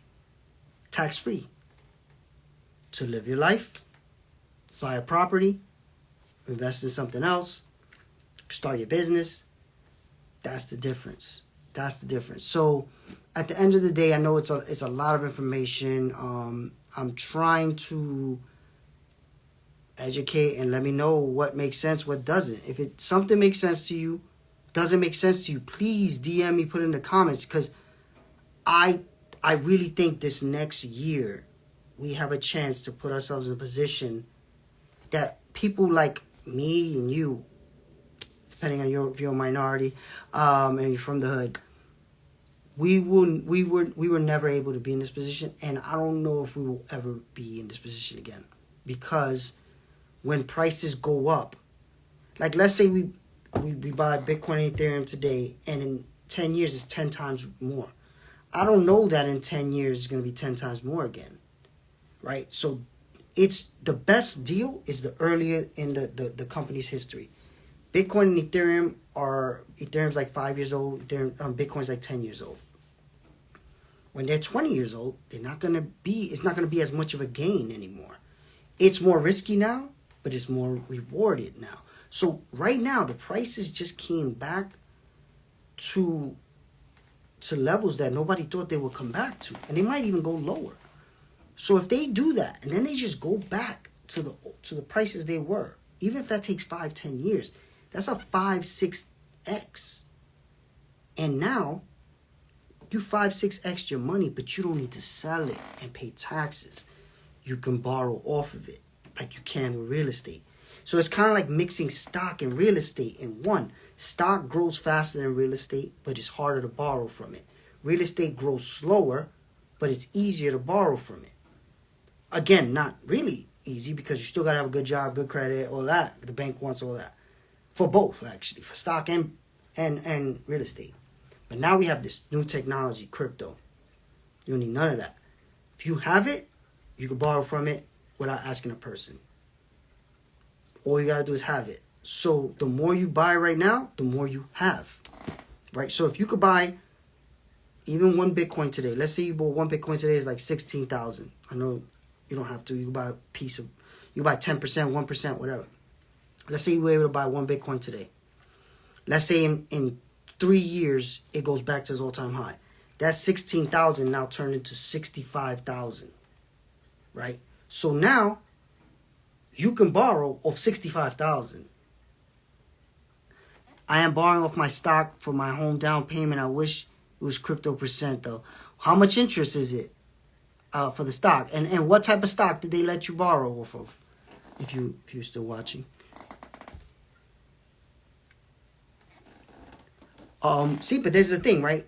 tax-free, to live your life, buy a property, invest in something else, start your business. That's the difference. That's the difference. So at the end of the day, I know it's a lot of information. I'm trying to educate and let me know what makes sense, what doesn't. If something makes sense to you, doesn't make sense to you, please DM me, put it in the comments, because I really think this next year we have a chance to put ourselves in a position that people like me and you, depending on if you're a minority, and you're from the hood, we were never able to be in this position, and I don't know if we will ever be in this position again. Because when prices go up, like let's say we buy Bitcoin and Ethereum today, and in 10 years it's 10 times more. I don't know that in 10 years it's going to be 10 times more again, right? So it's the best deal is the earlier in the company's history. Bitcoin and Ethereum's like 5 years old. Bitcoin's like 10 years old. When they're 20 years old, it's not going to be as much of a gain anymore. It's more risky now, but it's more rewarded now. So right now, the prices just came back to levels that nobody thought they would come back to. And they might even go lower. So if they do that, and then they just go back to the prices they were, even if that takes 5-10 years, that's a 5-6x. And now, you 5-6x your money, but you don't need to sell it and pay taxes. You can borrow off of it like you can with real estate. So it's kind of like mixing stock and real estate in one. Stock grows faster than real estate, but it's harder to borrow from it. Real estate grows slower, but it's easier to borrow from it. Again, not really easy because you still got to have a good job, good credit, all that. The bank wants all that. For both, actually. For stock and real estate. But now we have this new technology, crypto. You don't need none of that. If you have it, you can borrow from it without asking a person. All you got to do is have it. So the more you buy right now, the more you have. Right? So if you could buy even one Bitcoin today. Let's say you bought one Bitcoin today is like 16,000. I know you don't have to. You can buy a piece of, you can buy 10%, 1%, whatever. Let's say you were able to buy one Bitcoin today. Let's say in 3 years, it goes back to its all-time high. That 16,000 now turned into 65,000. Right? So now, you can borrow off 65,000. I am borrowing off my stock for my home down payment. I wish it was crypto percent though. How much interest is it for the stock? And what type of stock did they let you borrow off of? If you're still watching. See, but this is the thing, right?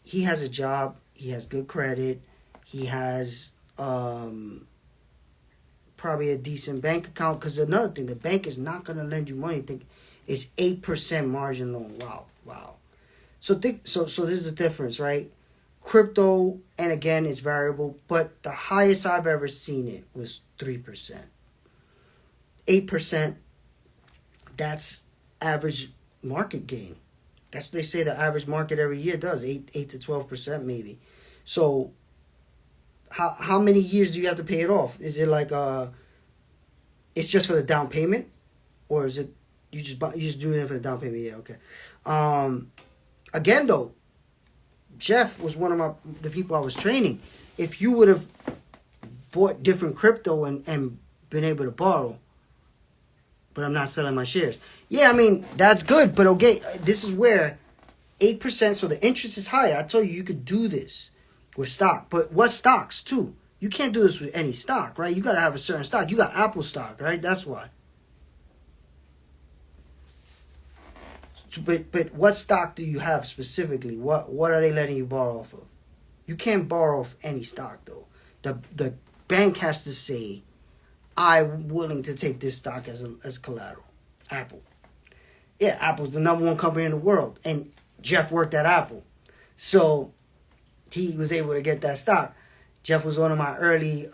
He has a job. He has good credit. He has probably a decent bank account. Because another thing, the bank is not going to lend you money. It's 8% margin loan. Wow. So this is the difference, right? Crypto, and again, it's variable. But the highest I've ever seen it was 3%. 8%, that's average market gain. That's what they say the average market every year does, 8 to 12% maybe. So how many years do you have to pay it off? Is it like it's just for the down payment, or is it you just do it for the down payment? Yeah, okay. Again though, Jeff was one of the people I was training. If you would have bought different crypto and been able to borrow, but I'm not selling my shares. Yeah, I mean, that's good, but okay, this is where 8%, so the interest is higher. I told you could do this with stock, but what stocks too? You can't do this with any stock, right? You got to have a certain stock. You got Apple stock, right? That's why. But what stock do you have specifically? What are they letting you borrow off of? You can't borrow off any stock though. The bank has to say, I'm willing to take this stock as collateral. Apple. Yeah, Apple's the number one company in the world. And Jeff worked at Apple. So he was able to get that stock. Jeff was one of my early...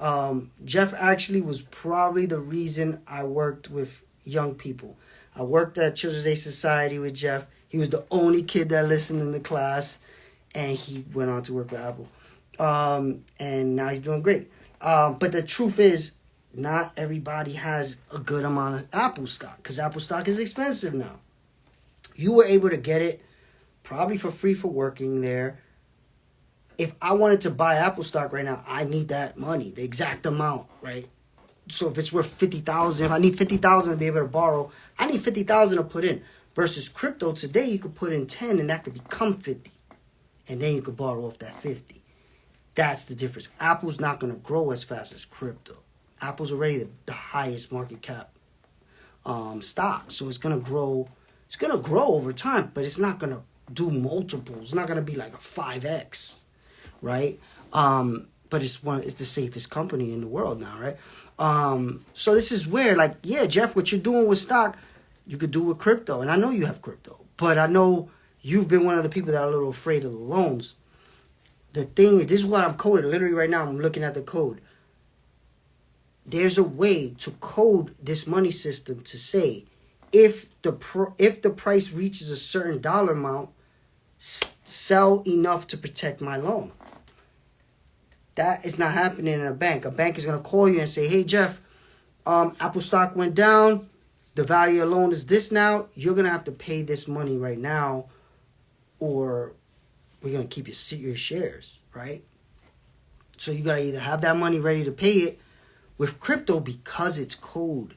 Jeff actually was probably the reason I worked with young people. I worked at Children's Aid Society with Jeff. He was the only kid that listened in the class. And he went on to work with Apple. And now he's doing great. But the truth is, not everybody has a good amount of Apple stock. Because Apple stock is expensive now. You were able to get it probably for free for working there. If I wanted to buy Apple stock right now, I need that money. The exact amount, right? So if it's worth 50,000, if I need 50,000 to be able to borrow, I need 50,000 to put in. Versus crypto today, you could put in 10 and that could become 50, and then you could borrow off that 50. That's the difference. Apple's not going to grow as fast as crypto. Apple's already the highest market cap stock, so it's going to grow. It's going to grow over time, but it's not going to do multiples. It's not going to be like a 5x, right? But it's the safest company in the world now, right? So this is where, like, yeah, Jeff, what you're doing with stock, you could do with crypto. And I know you have crypto, but I know you've been one of the people that are a little afraid of the loans. The thing is, this is what I'm coding. Literally right now, I'm looking at the code. There's a way to code this money system to say, if the price reaches a certain dollar amount, sell enough to protect my loan. That is not happening in a bank. A bank is going to call you and say, hey, Jeff, Apple stock went down. The value of loan is this now. You're going to have to pay this money right now, or we're going to keep your shares, right? So you got to either have that money ready to pay it. With crypto, because it's code,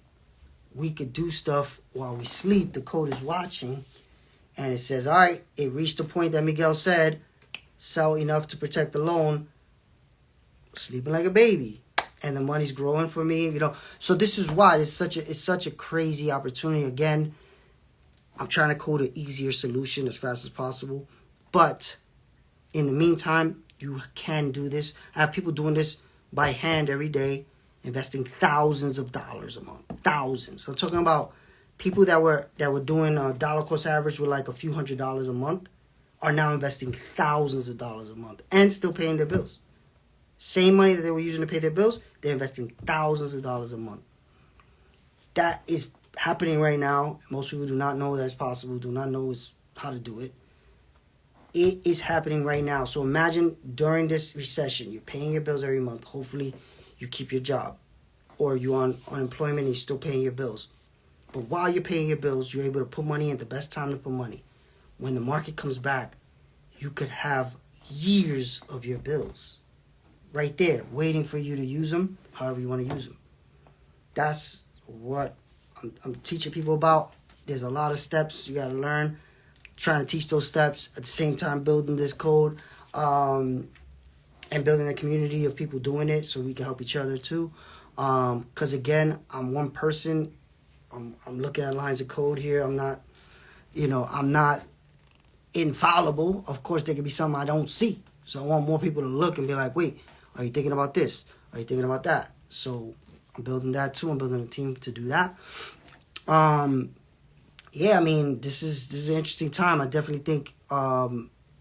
we could do stuff while we sleep. The code is watching, and it says, all right, it reached the point that Miguel said, sell enough to protect the loan, sleeping like a baby, and the money's growing for me, you know. So this is why it's such a crazy opportunity. Again, I'm trying to code an easier solution as fast as possible, but in the meantime, you can do this. I have people doing this by hand every day, investing thousands of dollars a month. Thousands. So I'm talking about people that were doing a dollar cost average with like a few $100s a month are now investing thousands of dollars a month and still paying their bills. Same money that they were using to pay their bills, they're investing thousands of dollars a month. That is happening right now. Most people do not know that's possible, do not know how to do it. It is happening right now. So imagine during this recession, you're paying your bills every month. Hopefully you keep your job, or you're on unemployment and you're still paying your bills. But while you're paying your bills, you're able to put money in the best time to put money. When the market comes back, you could have years of your bills right there, waiting for you to use them however you want to use them. That's what I'm teaching people about. There's a lot of steps you got to learn. Trying to teach those steps at the same time building this code and building a community of people doing it so we can help each other too. Because again, I'm one person. I'm looking at lines of code here. I'm not infallible. Of course, there could be something I don't see. So I want more people to look and be like, wait, are you thinking about this? Are you thinking about that? So I'm building that too. I'm building a team to do that. Yeah, I mean, this is an interesting time. I definitely think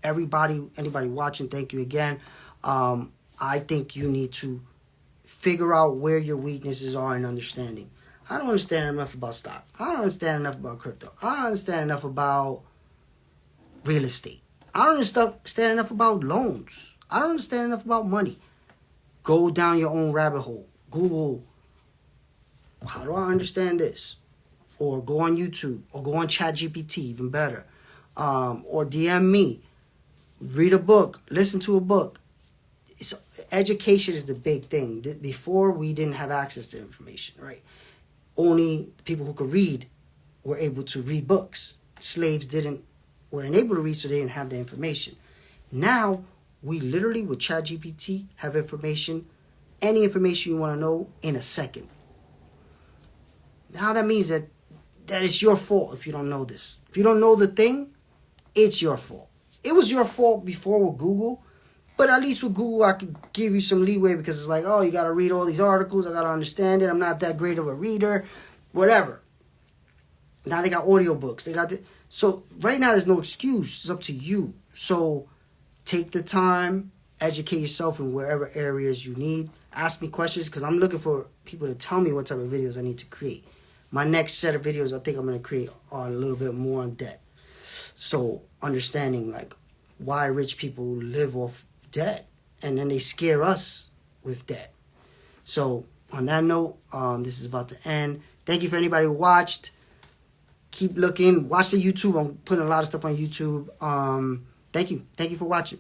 anybody watching, thank you again. I think you need to figure out where your weaknesses are in understanding. I don't understand enough about stock. I don't understand enough about crypto. I don't understand enough about real estate. I don't understand enough about loans. I don't understand enough about money. Go down your own rabbit hole. Google, how do I understand this? Or go on YouTube, or go on ChatGPT, even better. Or DM me. Read a book. Listen to a book. Education is the big thing. Before, we didn't have access to information, right? Only people who could read were able to read books. Slaves weren't able to read, so they didn't have the information. Now, we literally, with ChatGPT, have information, any information you want to know, in a second. Now that means that it's your fault if you don't know this. If you don't know the thing, it's your fault. It was your fault before with Google, but at least with Google, I could give you some leeway because it's like, oh, you got to read all these articles. I got to understand it. I'm not that great of a reader, whatever. Now they got audiobooks. So right now, there's no excuse. It's up to you. So take the time, educate yourself in wherever areas you need. Ask me questions because I'm looking for people to tell me what type of videos I need to create. My next set of videos I think I'm going to create are a little bit more on debt. So understanding like why rich people live off debt and then they scare us with debt. So on that note, this is about to end. Thank you for anybody who watched. Keep looking. Watch the YouTube. I'm putting a lot of stuff on YouTube. Thank you. Thank you for watching.